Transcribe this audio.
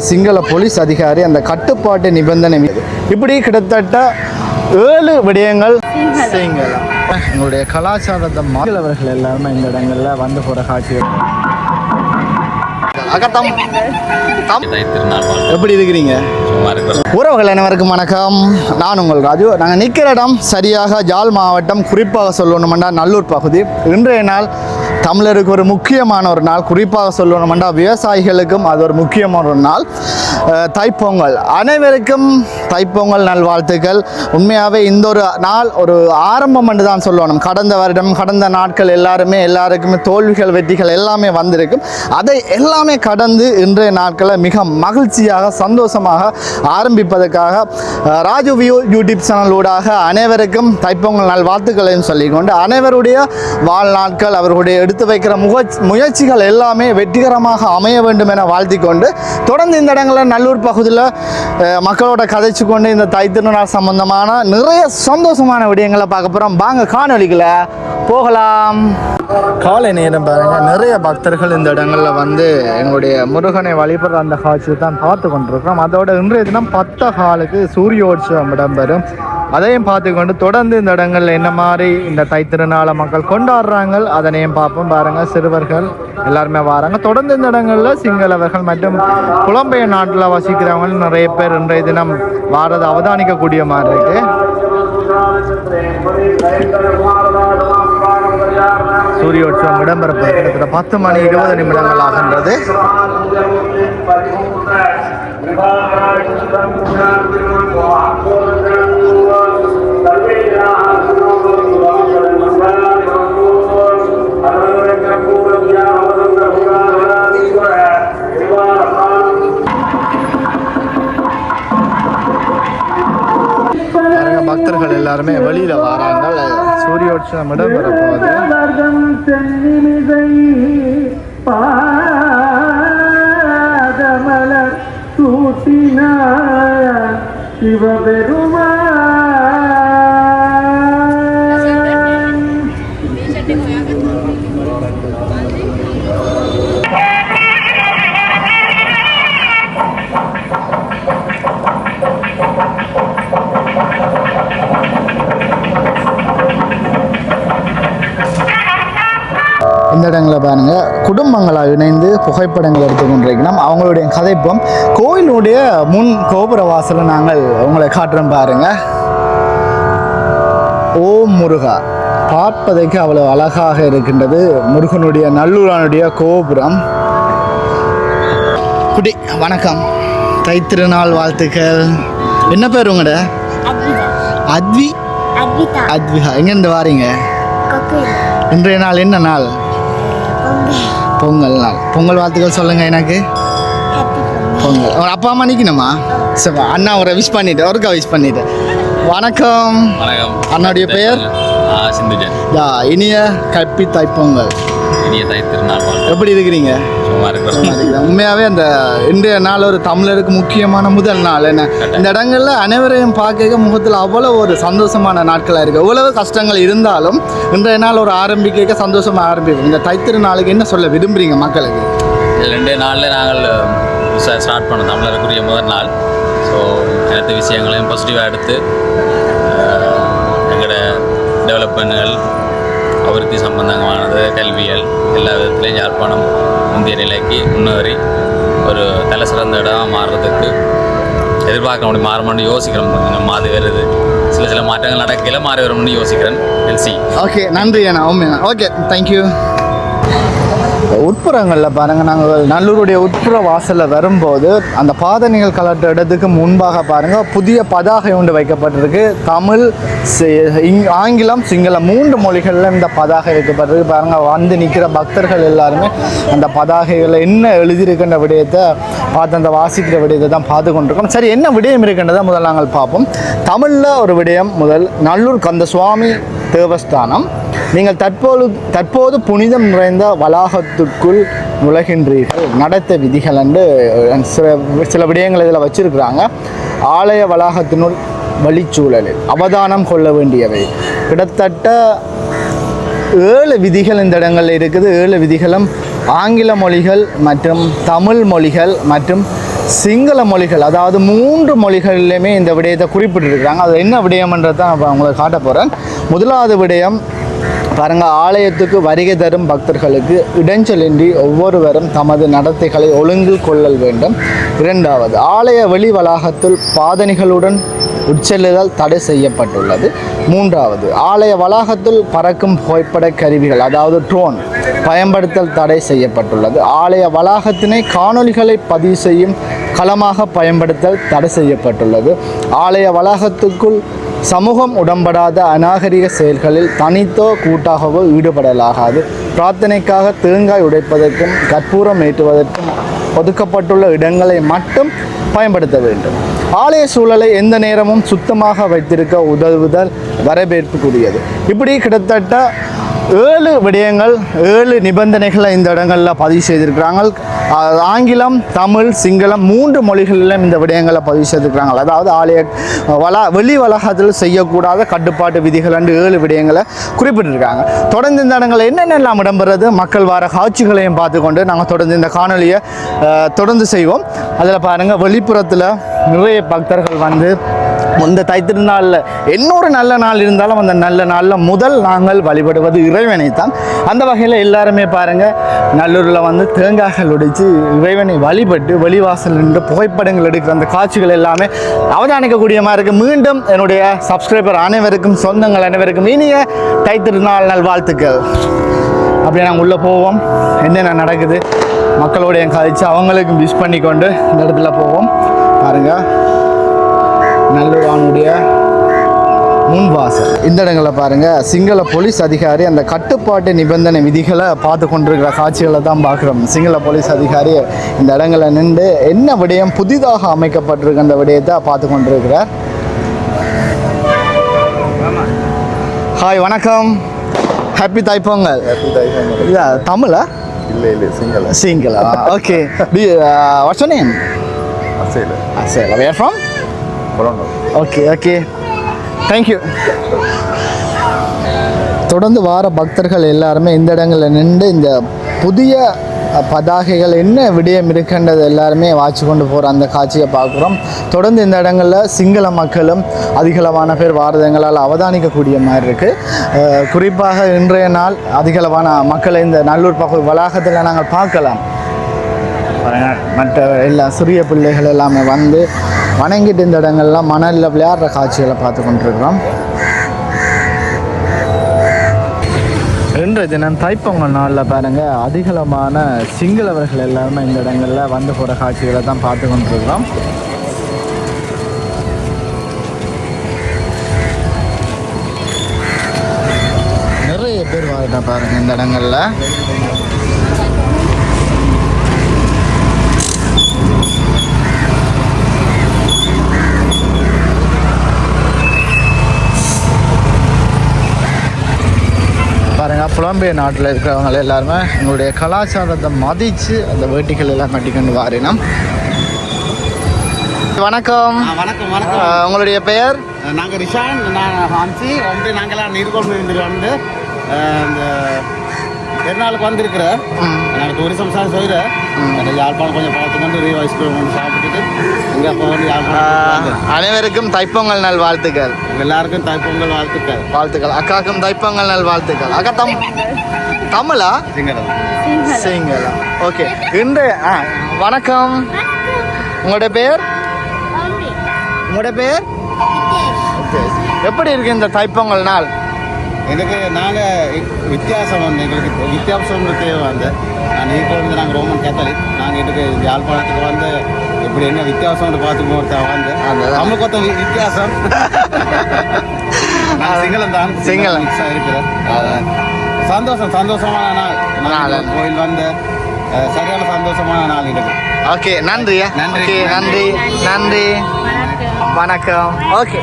Sinhala police அதிகாரி அந்த கட்டுப்பாட்டு நிபந்தனை இப்படி கிட்டத்தட்ட 7 விடயங்கள் சிங்களம். எங்களுடைய கலாச்சாரத்தை மாற்றவர்கள் எல்லாருமே இந்த இடங்களில் வந்து போகிற காட்சிகள். எப்படி இருக்கிறீங்க உறவுகள்? அனைவருக்கும் வணக்கம். நான் உங்கள் ராஜு. நாங்கள் நிற்கிற இடம் சரியாக ஜாழ் மாவட்டம், குறிப்பாக சொல்லணுமெண்டா நல்லூர் பகுதி. இன்றைய நாள் தமிழருக்கு ஒரு முக்கியமான ஒரு நாள். குறிப்பாக சொல்லணுமெண்டா விவசாயிகளுக்கும் அது ஒரு முக்கியமான ஒரு நாள். தைப்பொங்கல். அனைவருக்கும் தைப்பொங்கல் நல்வாழ்த்துக்கள். உண்மையாகவே இந்த ஒரு நாள் ஒரு ஆரம்பம் என்று தான் சொல்லணும். கடந்த வருடம், கடந்த நாட்கள் எல்லாருக்குமே தோல்விகள், வெற்றிகள் எல்லாமே வந்திருக்கும். அதை எல்லாமே கடந்து இன்றைய நாட்களில் மிக மகிழ்ச்சியாக, சந்தோஷமாக ஆரம்பிப்பதற்காக ராஜு வியூ யூடியூப் சேனலூடாக அனைவருக்கும் தைப்பொங்கல் நல்வாழ்த்துக்களையும் சொல்லிக்கொண்டு, அனைவருடைய வாழ்நாட்கள், அவர்களுடைய எடுத்து வைக்கிற முயற்சிகள் எல்லாமே வெற்றிகரமாக அமைய வேண்டும் என வாழ்த்திக்கொண்டு, தொடர்ந்து இந்த இடங்களில் நல்லூர் பகுதியில் மக்களோட கதைச்சு கொண்டு இந்த தைத்திருநாள் சம்பந்தமான நிறைய சந்தோஷமான விடயங்களை பார்க்க போகிறோம். வாங்க காணொலிகளை போகலாம். காலை நேரம் பாருங்க, நிறைய பக்தர்கள் இந்த இடங்களில் வந்து எங்களுடைய முருகனை வழிபடுற அந்த காட்சியை தான் பார்த்து கொண்டிருக்கிறோம். அதோட இன்றைய தினம் 10 காலுக்கு சூரியோற்சவம் இடம்பெறும். அதையும் பார்த்துக்கொண்டு தொடர்ந்து இந்த இடங்களில் என்ன மாதிரி இந்த தைத்திருநாளை மக்கள் கொண்டாடுறாங்க அதனையும் பார்ப்போம். பாருங்க, சிறுவர்கள் எல்லாருமே வராங்க. தொடர்ந்து இந்த இடங்களில் சிங்களவர்கள் மற்றும் புலம்பெயர் நாட்டில் வசிக்கிறவங்க நிறைய பேர் இன்றைய தினம் வாரதை அவதானிக்கக்கூடிய மாதிரி இருக்கு. சூரியோற்சவம் இடம்பெறப்பது கிட்டத்தட்ட 10 மணி 20 நிமிடங்கள் ஆகின்றது. பக்தர்கள் எல்லாருமே வெளியில வராங்க. சூரியோற்சவம் இடம்பெற போகுது. சிவபெருமா இந்த இடங்களை பாருங்க, குடும்பங்களாக இணைந்து புகைப்படங்கள் எடுத்துக்கொண்டிருக்கணும். அவங்களுடைய கதைப்பம் கோயிலுடைய முன் கோபுர வாசலை நாங்கள் உங்களை காட்டுறோம் பாருங்க. ஓம் முருகா, பார்ப்பதற்கு அவ்வளவு அழகாக இருக்கின்றது முருகனுடைய நல்லூரானுடைய கோபுரம். குடி வணக்கம், தைத்திருநாள் வாழ்த்துக்கள். என்ன பேர் உங்களோட? அத்விகா. எங்கேருந்து வாரீங்க? இன்றைய நாள் என்ன நாள்? பொங்கல் நாள். பொங்கல் வாழ்த்துக்கள் சொல்லுங்க எனக்கு. பொங்கல். ஒரு அப்பா அம்மா நிற்கணுமா? சரி, அண்ணா ஒரு விஷ் பண்ணிட்டு ஒருக்கா விஷ் பண்ணிட்டு. வணக்கம். வணக்கம். அண்ணாவுடைய பெயர் சிந்துஜன். இனிய கப்பி தைப்பொங்கல். இனிய தைத்திருநாள். எப்படி இருக்கிறீங்க? உண்மையாகவே அந்த இன்றைய நாள் ஒரு தமிழருக்கு முக்கியமான முதல் நாள். என்ன இந்த இடங்கள்ல அனைவரையும் பார்க்க முகத்தில் அவ்வளோ ஒரு சந்தோஷமான நாட்களாக இருக்குது. எவ்வளவு கஷ்டங்கள் இருந்தாலும் இன்றைய நாள் ஒரு ஆரம்பிக்க சந்தோஷமாக ஆரம்பிக்கும். இந்த தைத்திருநாளுக்கு என்ன சொல்ல விரும்புகிறீங்க மக்களுக்கு? 2 நாளில் நாங்கள் ஸ்டார்ட் பண்ணோம் தமிழருக்குரிய முதல் நாள். ஸோ அனைத்து விஷயங்களையும் பாசிட்டிவாக எடுத்து எங்களோட டெவலப்மெண்ட்கள், அபிவிருத்தி சம்பந்தமானது, கல்வியல் எல்லா விதத்துலேயும் யாழ்ப்பாணம் முந்தைய நிலைக்கு முன்னேறி ஒரு தலை சிறந்த இடம் மாறுறதுக்கு எதிர்பார்க்க முடியும். மாறணும்னு யோசிக்கிறோம். கொஞ்சம் மாறி வருது, சில மாற்றங்கள் நடக்கல, மாறி வரும்னு யோசிக்கிறேன். எல்சி. ஓகே, நன்றி அண்ணா. Okay, thank you. உட்புறங்களில் பாருங்கள், நாங்கள் நல்லூருடைய உட்புற வாசலில் வரும்போது அந்த பாதணிகள் கலட்ட இடத்துக்கு முன்பாக பாருங்கள், புதிய பதாகை ஒன்று வைக்கப்பட்டிருக்கு. தமிழ், ஆங்கிலம், சிங்களம் 3 மொழிகளில் இந்த பதாகை வைக்கப்பட்டிருக்கு. பாருங்கள், வந்து நிற்கிற பக்தர்கள் எல்லாருமே அந்த பதாகைகளில் என்ன எழுதியிருக்கின்ற விடயத்தை பார்த்து அந்த வாசிக்கிற விடயத்தை தான் பார்த்து கொண்டிருக்கோம். சரி, என்ன விடயம் இருக்கின்றதை முதல் நாங்கள் பார்ப்போம். தமிழில் ஒரு விடயம். முதல் நல்லூர் கந்த சுவாமி தேவஸ்தானம். நீங்கள் தற்போது புனிதம் நிறைந்த வளாகத்திற்குள் நுழைகின்றீர்கள். நடத்த விதிகள் என்று சில விடயங்கள் இதில் வச்சிருக்கிறாங்க. ஆலய வளாகத்தினுள் வழிச்சூழலில் அவதானம் கொள்ள வேண்டியவை கிட்டத்தட்ட 7 விதிகள் இந்த இடங்களில் இருக்குது. 7 விதிகளும் ஆங்கில மொழிகள் மற்றும் தமிழ் மொழிகள் மற்றும் சிங்கள மொழிகள், அதாவது 3 மொழிகளிலுமே இந்த விடயத்தை குறிப்பிட்டிருக்கிறாங்க. அது என்ன விடயம்ன்றதை நான் உங்களுக்கு காட்ட போகிறேன். முதலாவது விடயம் பாருங்கள், ஆலயத்துக்கு வருகை தரும் பக்தர்களுக்கு இடைஞ்சலின்றி ஒவ்வொருவரும் தமது நடத்தைகளை ஒழுங்கில் கொள்ளல் வேண்டும். 2வது, ஆலய வெளி வளாகத்தில் பாதணிகளுடன் உட்செல்லுதல் தடை செய்யப்பட்டுள்ளது. 3வது, ஆலய வளாகத்தில் பறக்கும் புகைப்பட கருவிகள், அதாவது ட்ரோன் பயன்படுத்தல் தடை செய்யப்பட்டுள்ளது. ஆலய வளாகத்தினை காணொளிகளை பதிவு செய்யும் களமாக பயன்படுத்தல் தடை செய்யப்பட்டுள்ளது. ஆலய வளாகத்துக்குள் சமூகம் உடன்படாத அநாகரிக செயல்களில் தனித்தோ கூட்டாகவோ ஈடுபடலாகாது. பிரார்த்தனைக்காக தேங்காய் உடைப்பதற்கும் கற்பூரம் ஏற்றுவதற்கும் ஒதுக்கப்பட்டுள்ள இடங்களை மட்டும் பயன்படுத்த வேண்டும். ஆலய சூழலை எந்த நேரமும் சுத்தமாக வைத்திருக்க உதவுதல் வரவேற்புக்குரியது. இப்படி கிட்டத்தட்ட 7 விடயங்கள், 7 நிபந்தனைகளை இந்த இடங்களில் பதிவு செய்திருக்கிறாங்க. ஆங்கிலம், தமிழ், சிங்களம் 3 மொழிகளிலும் இந்த விடயங்களை பதிவு செய்திருக்கிறாங்க. அதாவது ஆலய வெளி வளாகத்தில் செய்யக்கூடாத கட்டுப்பாட்டு விதிகள் என்று 7 விடயங்களை குறிப்பிட்டிருக்காங்க. தொடர்ந்து இந்த இடங்களில் என்னென்னலாம் இடம்பெறது, மக்கள் வார காட்சிகளையும் பார்த்துக்கொண்டு நாங்கள் தொடர்ந்து இந்த காணொலியை தொடர்ந்து செய்வோம். அதில் பாருங்கள், வெளிப்புறத்தில் நிறைய பக்தர்கள் வந்து இந்த தைத்திருநாளில் இன்னொரு நல்ல நாள் இருந்தாலும் அந்த நல்ல நாளில் முதல் நாங்கள் வழிபடுவது இறைவனை தான். அந்த வகையில் எல்லாருமே பாருங்கள், நல்லூரில் வந்து தேங்காய்கள் உடைத்து இறைவனை வழிபட்டு வெளிவாசல் நின்று புகைப்படங்கள் எடுக்கிற அந்த காட்சிகள் எல்லாமே அவதானிக்கக்கூடிய மாதிரி இருக்குது. மீண்டும் என்னுடைய சப்ஸ்கிரைபர் அனைவருக்கும், சொந்தங்கள் அனைவருக்கும் இனிய தைத்திருநாள் நல்வாழ்த்துக்கள். அப்படியே நாங்கள் உள்ளே போவோம், என்னென்ன நடக்குது மக்களோடைய கழிச்சு அவங்களுக்கும் விஷ் பண்ணிக்கொண்டு இந்த இடத்துல போவோம். பாருங்கள், நல்லூரானுடைய முன்வாசல். இந்த இடங்களில் பாருங்கள், சிங்கள போலீஸ் அதிகாரி அந்த கட்டுப்பாட்டு நிபந்தனை விதிகளை பார்த்து கொண்டிருக்கிற காட்சிகளை தான் பார்க்குறோம். சிங்கள போலீஸ் அதிகாரி இந்த இடங்களில் நின்று என்ன விடயம் புதிதாக அமைக்கப்பட்டிருக்கு அந்த விடயத்தை பார்த்து கொண்டிருக்கிறார். ஹாய், வணக்கம், ஹாப்பி தைப்பொங்கல். இல்லை தமிழா? இல்லை Sinhala. Sinhala, okay. What's your name? Asela. Where from? Colombo. Okay. Thank you. தொடர்ந்து வார பக்தர்கள் எல்லாருமே இந்த இடங்களில் நின்று இந்த புதிய பதாகைகள் என்ன விடயம் இருக்கின்றது எல்லாருமே வாட்சி கொண்டு போகிற அந்த காட்சியை பார்க்குறோம். தொடர்ந்து இந்த இடங்களில் சிங்கள மக்களும் அதிகளவான பேர் வாரதங்களால் அவதானிக்கக்கூடிய மாதிரி இருக்குது. குறிப்பாக இன்றைய நாள் அதிகளவான மக்களை இந்த நல்லூர் பகுதி வளாகத்தில் நாங்கள் பார்க்கலாம். மற்ற எல்லா சிறிய பிள்ளைகள் எல்லாமே வந்து வணங்கிட்டு இந்த இடங்கள்லாம் மணலில் விளையாடுற காட்சிகளை பார்த்து கொண்டிருக்கிறோம். இன்றைய தினம் தைப்பொங்கல் நாளில் பாருங்கள், அதிகளமான சிங்களவர்கள் எல்லாருமே இந்த இடங்களில் வந்து போகிற காட்சிகளை தான் பார்த்து கொண்டிருக்கிறோம். நிறைய பேர் வாழ்கிட்ட பாருங்கள் இந்த இடங்களில். பாருங்கள், புலம்பெயர் நாட்டில் இருக்கிறவங்க எல்லாருமே எங்களுடைய கலாச்சாரத்தை மதித்து அந்த வேட்டிகள் எல்லாம் கட்டிக்கொண்டு வாரினோம். வணக்கம். வணக்கம். உங்களுடைய பெயர்? நாங்கள் ரிஷான், நான் ஹான்சி. நாங்கள்லாம் நீர்கொண்டு வந்து இந்த பெருநாளுக்கு வந்திருக்கிறேன். நாங்கள் டூரிசம் சார் செய்கிறேன். யாழ்ப்பாணம் கொஞ்சம் பார்த்துக்கொண்டு ஐஸ்கிரீம் கொண்டு சாப்பிட்டுட்டு இங்கே அப்போ வந்து யாழ்ப்பாணம். அனைவருக்கும் தைப்பொங்கல் நல் வாழ்த்துக்கள். எல்லாருக்கும் தைப்பொங்கல் வாழ்த்துக்கள். அக்காவுக்கும் தைப்பொங்கல் நல் வாழ்த்துக்கள். அக்கா தமிழா? சிங்களா, ஓகே. இன்று வணக்கம். உங்களோட பேர்? எப்படி இருக்கு இந்த தைப்பொங்கல் நாள்? எனக்கு நாங்கள் வித்தியாசம் வந்து எங்களுக்கு வித்தியாசம் தேவை வந்து நான் இப்போ வந்து நாங்கள் ரோமன் கேத்தலிக். நாங்கள் இதுக்கு யாழ்ப்பாணத்துக்கு வந்து இப்படி என்ன வித்தியாசம்னு பார்த்துக்கோ வந்து நம்மளுக்கு ஒருத்த வித்தியாசம் சிங்களம் தான் மிக்ஸாக இருக்கிறேன். சந்தோஷமான நாள். கோயில் வந்து சரியான சந்தோஷமான நாள் இருக்கு. ஓகே, நன்றி. வணக்கம். ஓகே.